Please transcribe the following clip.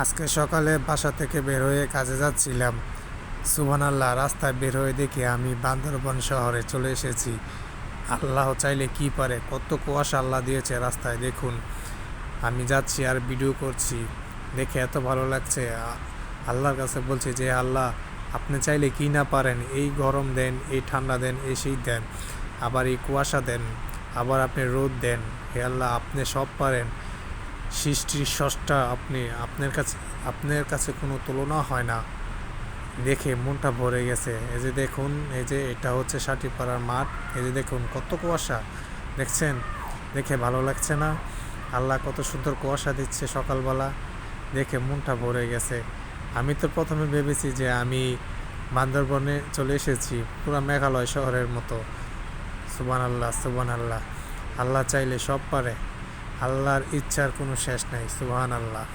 আজকে সকালে বাসা থেকে বের হয়ে কাজে যাচ্ছিলাম। সুবহানাল্লাহ, রাস্তায় বের হয়ে দেখি আমি বান্দরবন শহরে চলে এসেছি। আল্লাহ চাইলে কি পারে, কত কুয়াশা আল্লাহ দিয়েছে রাস্তায় দেখুন। আমি যাচ্ছি আর ভিডিও করছি, দেখে এত ভালো লাগছে। আল্লাহর কাছে বলছি যে আল্লাহ, আপনি চাইলে কি না পারেন, এই গরম দেন, এই ঠান্ডা দেন, এই শীত দেন, আবার এই কুয়াশা দেন, আবার আপনি রোদ দেন। হে আল্লাহ, আপনি সব পারেন। সৃষ্টির স্রষ্টা আপনি, আপনার কাছে কোনো তুলনা হয় না। দেখে মনটা ভরে গেছে। এই যে দেখুন, এই যে এটা হচ্ছে সাটিপাড়ার মাঠ। এই যে দেখুন কত কুয়াশা, দেখছেন? দেখে ভালো লাগছে না? আল্লাহ কত সুন্দর কুয়াশা দিচ্ছে সকালবেলা, দেখে মনটা ভরে গেছে। আমি তো প্রথমে ভেবেছি যে আমি বান্দরবনে চলে এসেছি, পুরো মেঘালয় শহরের মতো। সুবহানাল্লাহ, সুবহানাল্লাহ। আল্লাহ চাইলে সব পারে। আল্লাহর ইচ্ছার কোনো শেষ নাই। সুবহানাল্লাহ।